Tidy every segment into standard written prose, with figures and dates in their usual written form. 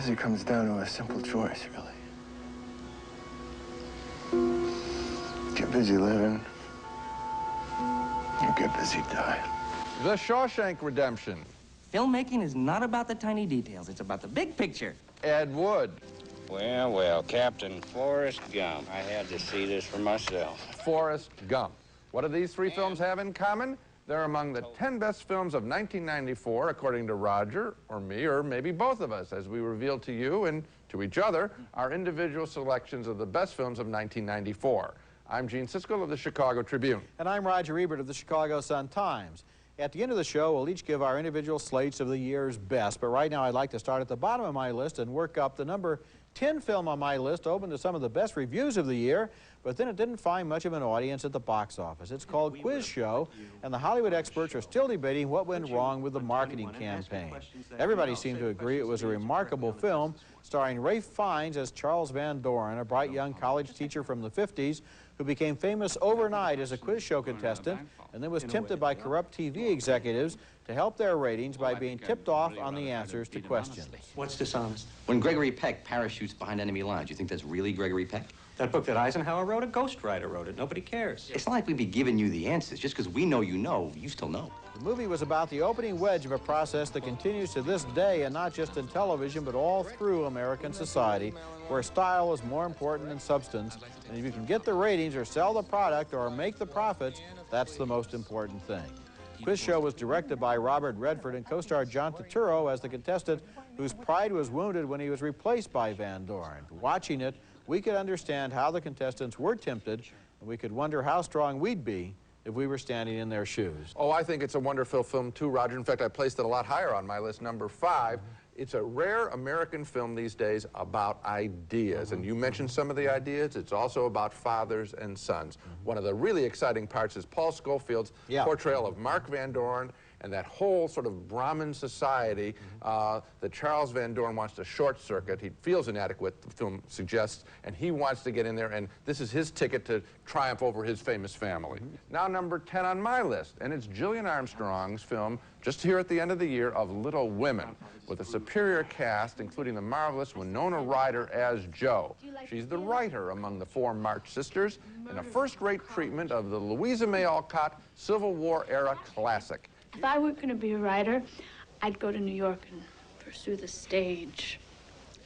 It comes down to a simple choice, really. Get busy living, or get busy dying. The Shawshank Redemption. Filmmaking is not about the tiny details. It's about the big picture. Ed Wood. Well, well, Captain Forrest Gump. I had to see this for myself. Forrest Gump. What do these three films have in common? They're among the 10 best films of 1994, according to Roger, or me, or maybe both of us, as we reveal to you and to each other our individual selections of the best films of 1994. I'm Gene Siskel of the Chicago Tribune. And I'm Roger Ebert of the Chicago Sun-Times. At the end of the show, we'll each give our individual slates of the year's best. But right now, I'd like to start at the bottom of my list and work up. The number 10 film on my list opened to some of the best reviews of the year, but then it didn't find much of an audience at the box office. It's called Quiz Show, and the Hollywood experts are still debating what went wrong with the marketing campaign. Everybody seemed to agree it was a remarkable film, starring Ralph Fiennes as Charles Van Doren, a bright young college teacher from the 50s who became famous overnight as a quiz show contestant and then was tempted by corrupt TV executives to help their ratings by being tipped off on the answers to questions. What's dishonest? When Gregory Peck parachutes behind enemy lines, you think that's really Gregory Peck? That book that Eisenhower wrote, a ghostwriter wrote it. Nobody cares. It's not like we'd be giving you the answers. Just because we know, you still know. The movie was about the opening wedge of a process that continues to this day, and not just in television, but all through American society, where style is more important than substance. And if you can get the ratings or sell the product or make the profits, that's the most important thing. Quiz Show was directed by Robert Redford and co-starred John Turturro as the contestant whose pride was wounded when he was replaced by Van Doren. Watching it, we could understand how the contestants were tempted, and we could wonder how strong we'd be if we were standing in their shoes. Oh, I think it's a wonderful film, too, Roger. In fact, I placed it a lot higher on my list, number 5. It's a rare American film these days about ideas. And you mentioned some of the ideas. It's also about fathers and sons. One of the really exciting parts is Paul Scofield's portrayal of Mark Van Doren and that whole sort of Brahmin society that Charles Van Doren wants to short circuit. He feels inadequate, the film suggests, and he wants to get in there, and this is his ticket to triumph over his famous family. Now, number 10 on my list, and it's Gillian Armstrong's film, just here at the end of the year, of Little Women, with a superior cast, including the marvelous Winona Ryder as Jo. She's the writer among the 4 March sisters, in a first-rate treatment of the Louisa May Alcott Civil War-era classic. If I were going to be a writer, I'd go to New York and pursue the stage.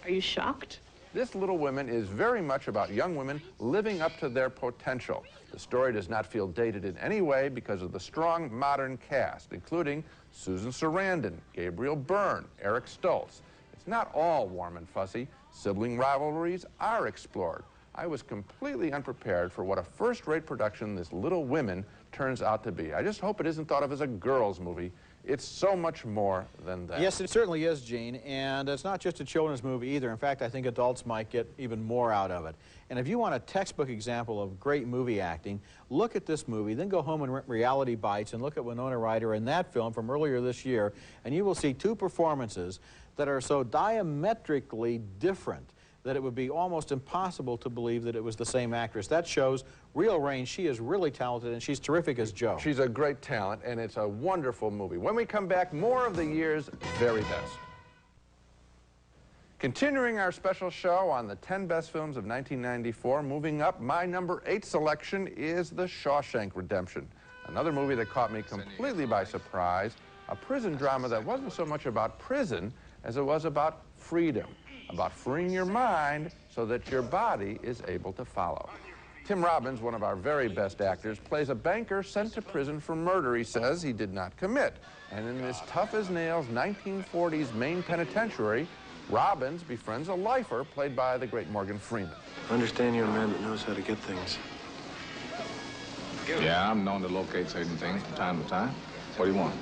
Are you shocked? This Little Women is very much about young women living up to their potential. The story does not feel dated in any way because of the strong modern cast, including Susan Sarandon, Gabriel Byrne, Eric Stoltz. It's not all warm and fuzzy. Sibling rivalries are explored. I was completely unprepared for what a first-rate production this Little Women turns out to be. I just hope it isn't thought of as a girls' movie. It's so much more than that. Yes, it certainly is, Gene, and it's not just a children's movie either. In fact, I think adults might get even more out of it. And if you want a textbook example of great movie acting, look at this movie, then go home and rent Reality Bites and look at Winona Ryder in that film from earlier this year, and you will see 2 performances that are so diametrically different that it would be almost impossible to believe that it was the same actress. That shows real range. She is really talented, and she's terrific as Jo. She's a great talent, and it's a wonderful movie. When we come back, more of the year's very best. Continuing our special show on the 10 best films of 1994, moving up, my number 8 selection is The Shawshank Redemption, another movie that caught me completely by surprise, a prison drama that wasn't so much about prison as it was about freedom, about freeing your mind so that your body is able to follow. Tim Robbins, one of our very best actors, plays a banker sent to prison for murder he says he did not commit. And in this tough-as-nails 1940s Maine penitentiary, Robbins befriends a lifer played by the great Morgan Freeman. I understand you're a man that knows how to get things. Yeah, I'm known to locate certain things from time to time. What do you want?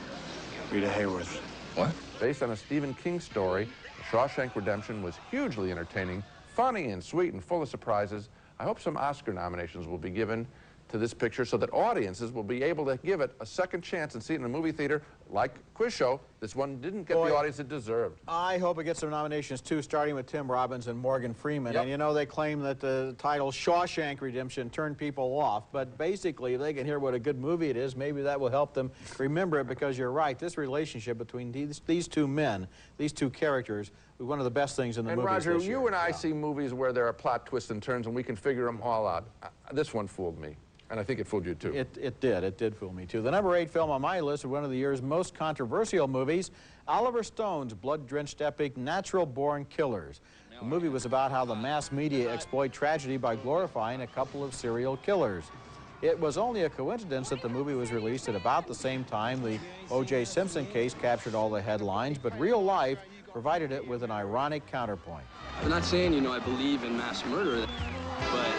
Rita Hayworth. What? Based on a Stephen King story, Shawshank Redemption was hugely entertaining, funny and sweet and full of surprises. I hope some Oscar nominations will be given to this picture so that audiences will be able to give it a second chance and see it in a movie theater like Quiz Show. This one didn't get the audience it deserved. I hope it gets some nominations too, starting with Tim Robbins and Morgan Freeman. And you know, they claim that the title Shawshank Redemption turned people off, but basically if they can hear what a good movie it is, maybe that will help them remember it, because you're right, this relationship between these two men, these two characters, was one of the best things in the movies Roger, this year. you and I see movies where there are plot twists and turns and we can figure them all out. This one fooled me. And I think it fooled you, too. It did fool me, too. The number 8 film on my list is one of the year's most controversial movies, Oliver Stone's blood-drenched epic, Natural Born Killers. The movie was about how the mass media exploit tragedy by glorifying a couple of serial killers. It was only a coincidence that the movie was released at about the same time the O.J. Simpson case captured all the headlines, but real life provided it with an ironic counterpoint. I'm not saying, you know, I believe in mass murder, but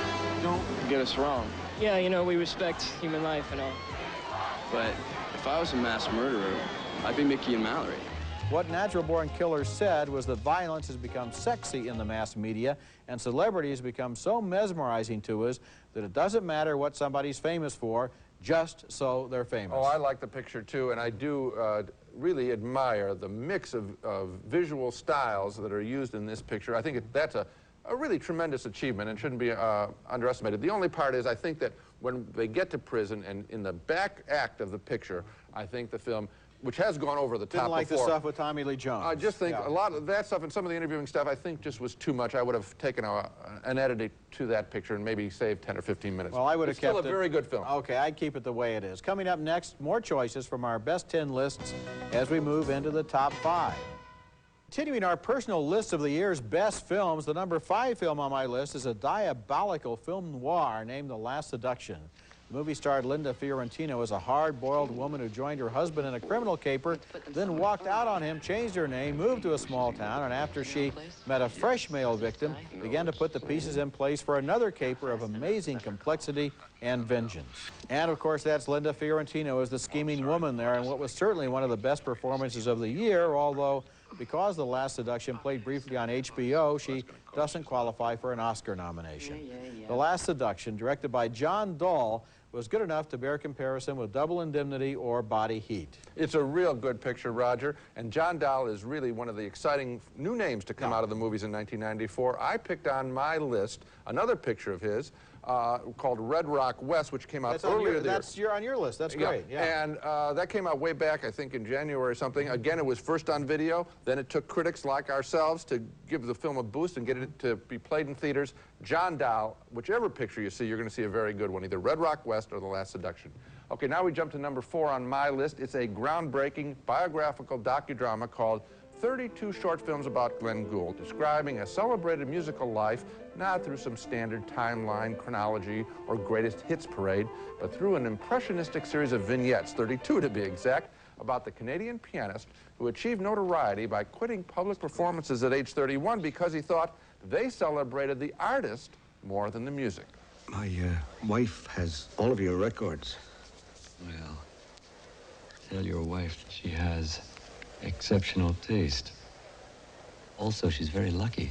Don't get us wrong. yeah, you know, we respect human life and all. But if I was a mass murderer, I'd be Mickey and Mallory. What Natural Born Killers said was that violence has become sexy in the mass media, and celebrities become so mesmerizing to us that it doesn't matter what somebody's famous for, just so they're famous. Oh, I like the picture, too, and I do really admire the mix of visual styles that are used in this picture. I think that's a really tremendous achievement and shouldn't be underestimated. The only part is I think that when they get to prison and in the back act of the picture, I think the film, which has gone over the top Didn't like before. the stuff with Tommy Lee Jones. I just think a lot of that stuff and some of the interviewing stuff I think just was too much. I would have taken an edit to that picture and maybe saved 10 or 15 minutes. Well, I would have kept it. Still a very good film. Okay, I'd keep it the way it is. Coming up next, more choices from our best 10 lists as we move into the top 5. Continuing our personal list of the year's best films, the number 5 film on my list is a diabolical film noir named The Last Seduction. The movie starred Linda Fiorentino as a hard-boiled woman who joined her husband in a criminal caper, then walked out on him, changed her name, moved to a small town, and after she met a fresh male victim, began to put the pieces in place for another caper of amazing complexity and vengeance. And, of course, that's Linda Fiorentino as the scheming woman there, and what was certainly one of the best performances of the year, although because The Last Seduction played briefly on HBO, she doesn't qualify for an Oscar nomination. The Last Seduction, directed by John Dahl, was good enough to bear comparison with Double Indemnity or Body Heat. It's a real good picture, Roger, and John Dahl is really one of the exciting new names to come out of the movies in 1994. I picked on my list another picture of his called Red Rock West, which came out earlier this year. You're on your list. That's great. Yeah. And that came out way back, I think, in January or something. Again, it was first on video. Then it took critics like ourselves to give the film a boost and get it to be played in theaters. John Dahl, whichever picture you see, you're going to see a very good one, either Red Rock West or The Last Seduction. Okay, now we jump to number 4 on my list. It's a groundbreaking biographical docudrama called 32 Short Films About Glenn Gould, describing a celebrated musical life, not through some standard timeline, chronology, or greatest hits parade, but through an impressionistic series of vignettes, 32 to be exact, about the Canadian pianist who achieved notoriety by quitting public performances at age 31 because he thought they celebrated the artist more than the music. My wife has all of your records. Well, tell your wife that she has exceptional taste. Also, she's very lucky.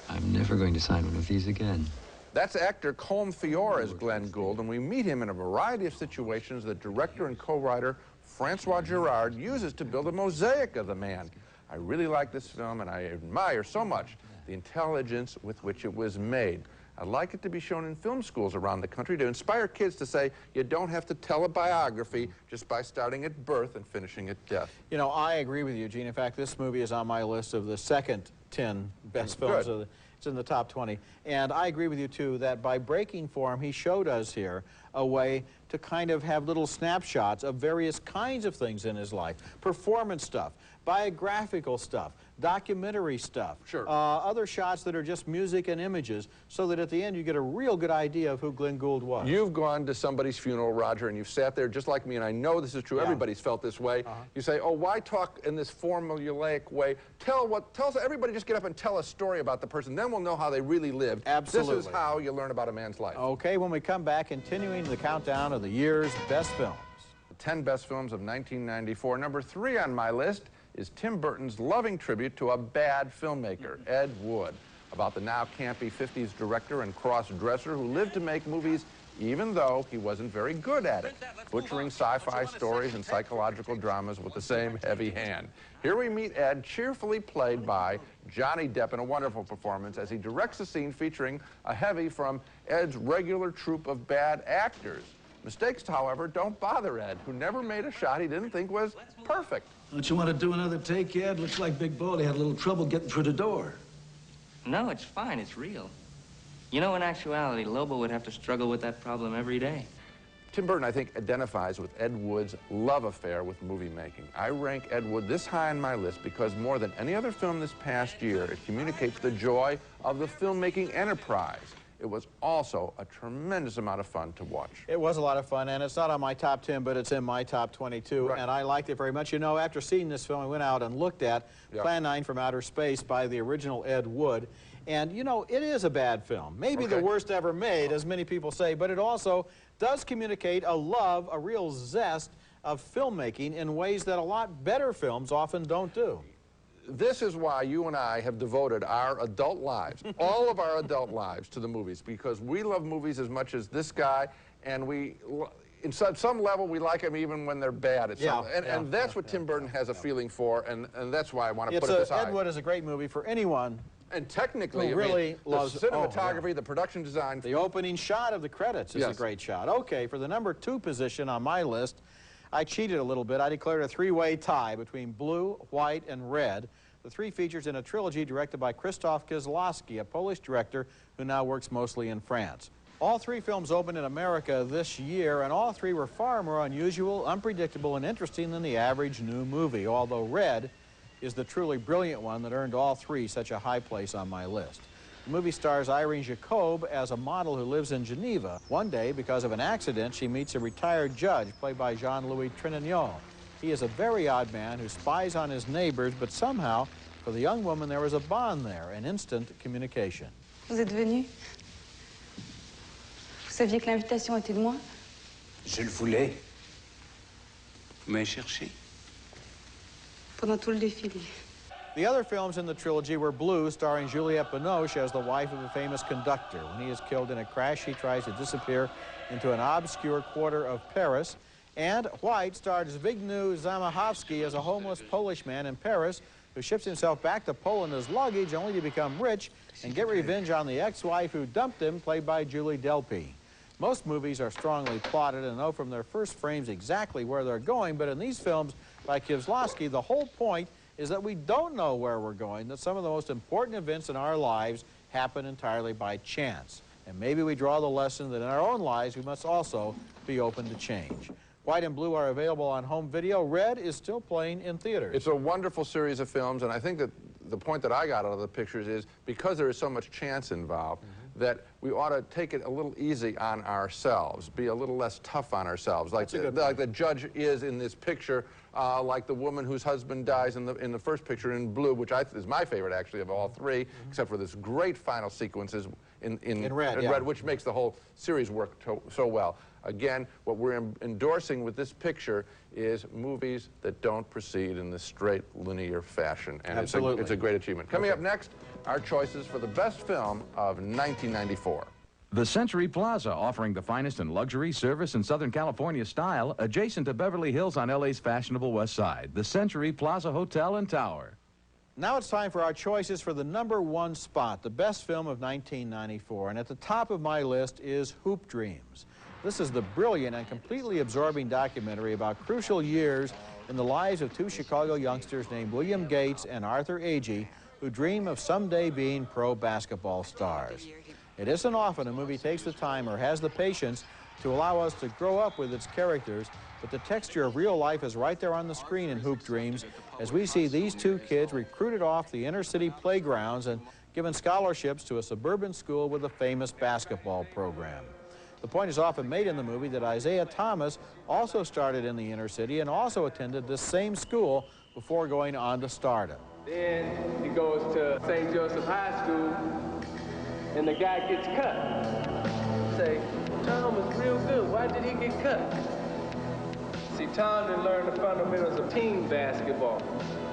I'm never going to sign one of these again. That's actor Colm Feore as Glenn Gould, and we meet him in a variety of situations that director and co-writer Francois Girard uses to build a mosaic of the man. I really like this film, and I admire so much the intelligence with which it was made. I'd like it to be shown in film schools around the country to inspire kids to say you don't have to tell a biography just by starting at birth and finishing at death. You know, I agree with you, Gene. In fact, this movie is on my list of the second 10 best films. It's in the top 20. And I agree with you, too, that by breaking form, he showed us here a way to kind of have little snapshots of various kinds of things in his life. Performance stuff, biographical stuff, documentary stuff, other shots that are just music and images, so that at the end you get a real good idea of who Glenn Gould was. You've gone to somebody's funeral, Roger, and you've sat there just like me, and I know this is true. Everybody's felt this way. You say, oh, why talk in this formulaic way? Everybody just get up and tell a story about the person. Then we'll know how they really lived. Absolutely. This is how you learn about a man's life. Okay, when we come back, continuing the countdown of the year's best films. 10 best films of 1994. Number 3 on my list is Tim Burton's loving tribute to a bad filmmaker, Ed Wood, about the now campy 50s director and cross-dresser who lived to make movies even though he wasn't very good at it, butchering sci-fi stories and psychological dramas with the same heavy hand. Here we meet Ed, cheerfully played by Johnny Depp in a wonderful performance as he directs a scene featuring a heavy from Ed's regular troupe of bad actors. Mistakes, however, don't bother Ed, who never made a shot he didn't think was perfect. Don't you want to do another take, Ed? Looks like Big Baldy had a little trouble getting through the door. No, it's fine. It's real. You know, in actuality, Lobo would have to struggle with that problem every day. Tim Burton, I think, identifies with Ed Wood's love affair with movie making. I rank Ed Wood this high on my list because more than any other film this past year, it communicates the joy of the filmmaking enterprise. It was also a tremendous amount of fun to watch. It was a lot of fun, and it's not on my top 10, but it's in my top 22, right. And I liked it very much. You know, after seeing this film, I went out and looked at Plan 9 from Outer Space by the original Ed Wood, and, you know, it is a bad film. Maybe the worst ever made, as many people say, but it also does communicate a love, a real zest of filmmaking in ways that a lot better films often don't do. This is why you and I have devoted our adult lives, all of our adult lives, to the movies, because we love movies as much as this guy, and in some level, we like them even when they're bad. And that's what Tim Burton has a feeling for, and that's why I want to put it this high. Ed Wood is a great movie for anyone. And technically, really loves the cinematography, the production design. The opening shot of the credits is a great shot. Okay, for the number 2 position on my list, I cheated a little bit. I declared a 3-way tie between Blue, White, and Red. The 3 features in a trilogy directed by Krzysztof Kieślowski, a Polish director who now works mostly in France. All 3 films opened in America this year, and all 3 were far more unusual, unpredictable, and interesting than the average new movie, although Red is the truly brilliant one that earned all 3 such a high place on my list. The movie stars Irene Jacob as a model who lives in Geneva. One day, because of an accident, she meets a retired judge, played by Jean-Louis Trintignant. He is a very odd man who spies on his neighbors, but somehow, for the young woman, there is a bond there, an instant communication. Vous êtes venu? Vous saviez que l'invitation était de moi? Je le voulais. Vous m'avez cherché. Pendant tout le défilé. The other films in the trilogy were Blue, starring Juliette Binoche as the wife of a famous conductor. When he is killed in a crash, he tries to disappear into an obscure quarter of Paris. And White stars Zbigniew Zamachowski as a homeless Polish man in Paris who ships himself back to Poland as luggage only to become rich and get revenge on the ex-wife who dumped him, played by Julie Delpy. Most movies are strongly plotted and know from their first frames exactly where they're going, but in these films by Kieślowski, the whole point is that we don't know where we're going, that some of the most important events in our lives happen entirely by chance. And maybe we draw the lesson that in our own lives we must also be open to change. White and Blue are available on home video. Red is still playing in theaters. It's a wonderful series of films, and I think that the point that I got out of the pictures is because there is so much chance involved, that we ought to take it a little easy on ourselves, be a little less tough on ourselves, like the judge is in this picture, like the woman whose husband dies in the first picture in Blue, which is my favorite actually of all 3, except for this great final sequences in Red, which makes the whole series work so well. Again, what we're endorsing with this picture is movies that don't proceed in this straight, linear fashion. And it's a great achievement. Coming up next, our choices for the best film of 1994. The Century Plaza, offering the finest in luxury, service, and Southern California style, adjacent to Beverly Hills on LA's fashionable West Side. The Century Plaza Hotel and Tower. Now it's time for our choices for the number 1 spot, the best film of 1994. And at the top of my list is Hoop Dreams. This is the brilliant and completely absorbing documentary about crucial years in the lives of 2 Chicago youngsters named William Gates and Arthur Agee, who dream of someday being pro basketball stars. It isn't often a movie takes the time or has the patience to allow us to grow up with its characters, but the texture of real life is right there on the screen in Hoop Dreams as we see these 2 kids recruited off the inner city playgrounds and given scholarships to a suburban school with a famous basketball program. The point is often made in the movie that Isaiah Thomas also started in the inner city and also attended this same school before going on to stardom. Then he goes to St. Joseph High School, and the guy gets cut. Say, Tom was real good. Why did he get cut? See, Tom didn't learn the fundamentals of team basketball,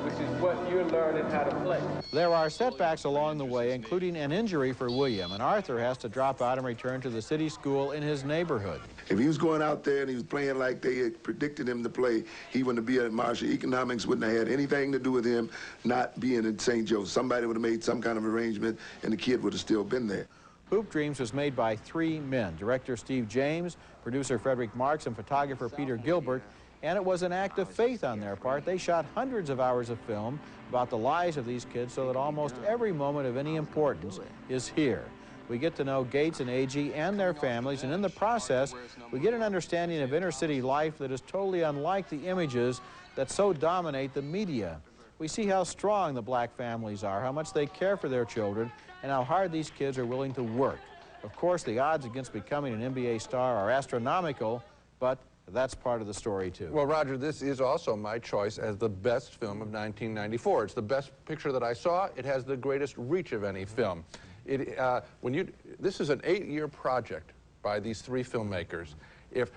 which is what you're learning how to play. There are setbacks along the way, including an injury for William, and Arthur has to drop out and return to the city school in his neighborhood. If he was going out there and he was playing like they had predicted him to play, he wouldn't be at Marshall. Economics wouldn't have had anything to do with him not being in St. Joe. Somebody would have made some kind of arrangement, and the kid would have still been there. Hoop Dreams was made by 3 men, director Steve James, producer Frederick Marks, and photographer Peter Gilbert, and it was an act of faith on their part. They shot hundreds of hours of film about the lives of these kids so that almost every moment of any importance is here. We get to know Gates and Agee and their families, and in the process, we get an understanding of inner city life that is totally unlike the images that so dominate the media. We see how strong the black families are, how much they care for their children, and how hard these kids are willing to work. Of course, the odds against becoming an NBA star are astronomical, but that's part of the story, too. Well, Roger, this is also my choice as the best film of 1994. It's the best picture that I saw. It has the greatest reach of any film. This is an 8-year project by these 3 filmmakers.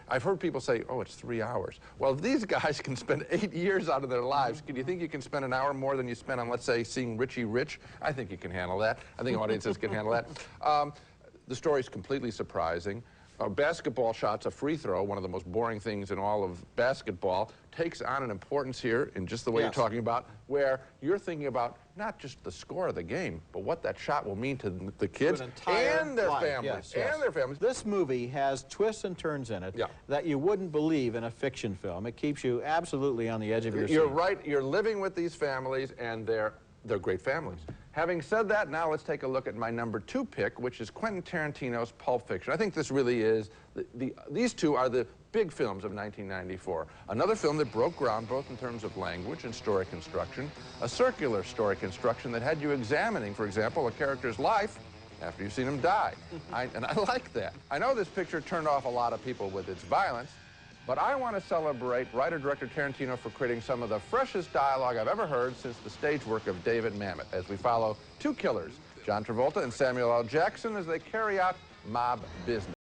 I've heard people say, oh, it's 3 hours. Well, if these guys can spend 8 years out of their lives, can you think you can spend an hour more than you spend on, let's say, seeing Richie Rich? I think you can handle that. I think audiences can handle that. The story's completely surprising. Basketball shots, a free throw, one of the most boring things in all of basketball, takes on an importance here in just the way you're talking about, where you're thinking about not just the score of the game, but what that shot will mean to the kids and their families. And their families. This movie has twists and turns in it that you wouldn't believe in a fiction film. It keeps you absolutely on the edge of your seat. You're right. You're living with these families, and they're great families. Having said that, now let's take a look at my number 2 pick, which is Quentin Tarantino's Pulp Fiction. I think this really is, these 2 are the big films of 1994. Another film that broke ground both in terms of language and story construction, a circular story construction that had you examining, for example, a character's life after you've seen him die. And I like that. I know this picture turned off a lot of people with its violence, but I want to celebrate writer-director Tarantino for creating some of the freshest dialogue I've ever heard since the stage work of David Mamet, as we follow 2 killers, John Travolta and Samuel L. Jackson, as they carry out mob business.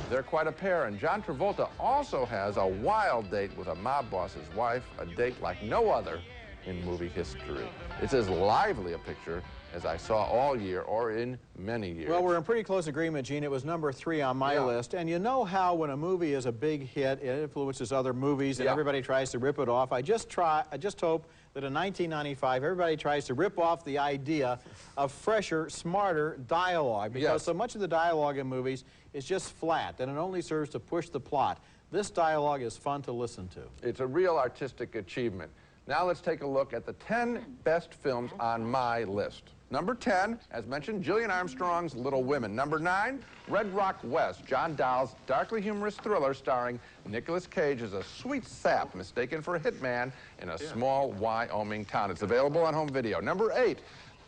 They're quite a pair, and John Travolta also has a wild date with a mob boss's wife, a date like no other in movie history. It's as lively a picture as I saw all year or in many years. Well, we're in pretty close agreement, Gene. It was number 3 on my list, and you know how when a movie is a big hit, it influences other movies, and everybody tries to rip it off. I just hope that in 1995, everybody tries to rip off the idea of fresher, smarter dialogue, because so much of the dialogue in movies is just flat, and it only serves to push the plot. This dialogue is fun to listen to. It's a real artistic achievement. Now let's take a look at the 10 best films on my list. Number 10, as mentioned, Gillian Armstrong's Little Women. Number 9, Red Rock West, John Dahl's darkly humorous thriller starring Nicolas Cage as a sweet sap mistaken for a hitman in a small Wyoming town. It's available on home video. Number 8,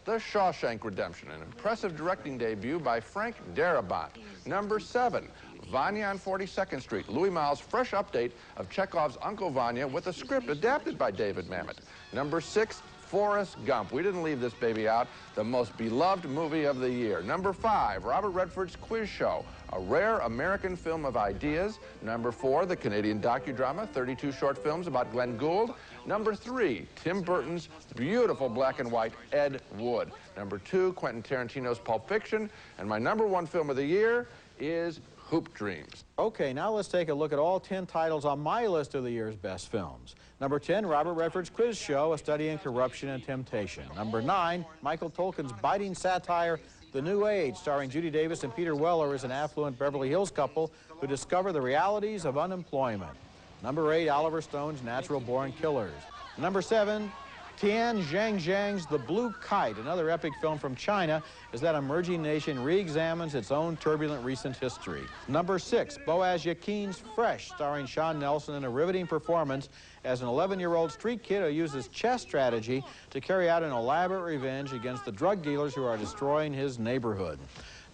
The Shawshank Redemption, an impressive directing debut by Frank Darabont. Number 7, Vanya on 42nd Street, Louis Malle's fresh update of Chekhov's Uncle Vanya with a script adapted by David Mamet. Number 6, Forrest Gump. We didn't leave this baby out. The most beloved movie of the year. Number 5, Robert Redford's Quiz Show, a rare American film of ideas. Number 4, the Canadian docudrama, 32 short films about Glenn Gould. Number 3, Tim Burton's beautiful black and white Ed Wood. Number 2, Quentin Tarantino's Pulp Fiction. And my number 1 film of the year is Hoop Dreams. Okay, now let's take a look at all 10 titles on my list of the year's best films. Number 10, Robert Redford's Quiz Show, a study in corruption and temptation. Number 9, Michael Tolkin's biting satire, The New Age, starring Judy Davis and Peter Weller as an affluent Beverly Hills couple who discover the realities of unemployment. Number 8, Oliver Stone's Natural Born Killers. Number 7, Tian Zhang's The Blue Kite, another epic film from China, as that emerging nation re-examines its own turbulent recent history. Number 6, Boaz Yakin's Fresh, starring Sean Nelson in a riveting performance as an 11-year-old street kid who uses chess strategy to carry out an elaborate revenge against the drug dealers who are destroying his neighborhood.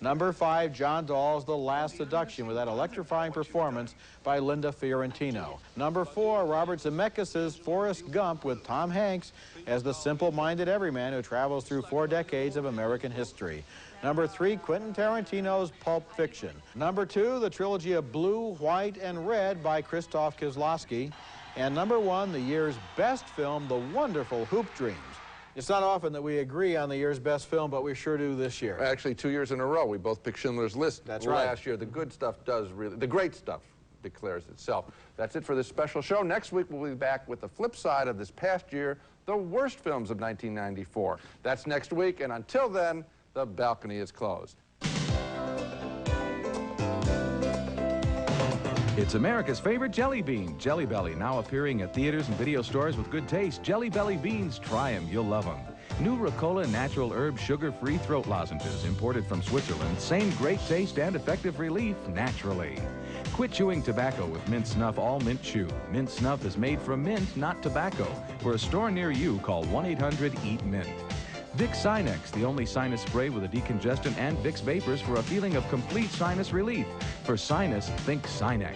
Number 5, John Dahl's The Last Seduction, with that electrifying performance by Linda Fiorentino. Number 4, Robert Zemeckis' Forrest Gump, with Tom Hanks as the simple-minded everyman who travels through 4 decades of American history. Number 3, Quentin Tarantino's Pulp Fiction. Number 2, the trilogy of Blue, White, and Red by Krzysztof Kieslowski. And number 1, the year's best film, The Wonderful Hoop Dreams. It's not often that we agree on the year's best film, but we sure do this year. Actually, 2 years in a row, we both picked Schindler's List. That's right. Last year, the good stuff does really, the great stuff declares itself. That's it for this special show. Next week, we'll be back with the flip side of this past year, the worst films of 1994. That's next week, and until then, the balcony is closed. It's America's favorite jelly bean, Jelly Belly, now appearing at theaters and video stores with good taste. Jelly Belly beans, try them, you'll love them. New Ricola natural herb sugar-free throat lozenges, imported from Switzerland. Same great taste and effective relief, naturally. Quit chewing tobacco with Mint Snuff All Mint Chew. Mint Snuff is made from mint, not tobacco. For a store near you, call 1-800-EAT-MINT. Vicks Sinex, the only sinus spray with a decongestant, and Vicks Vapors for a feeling of complete sinus relief. For sinus, think Sinex.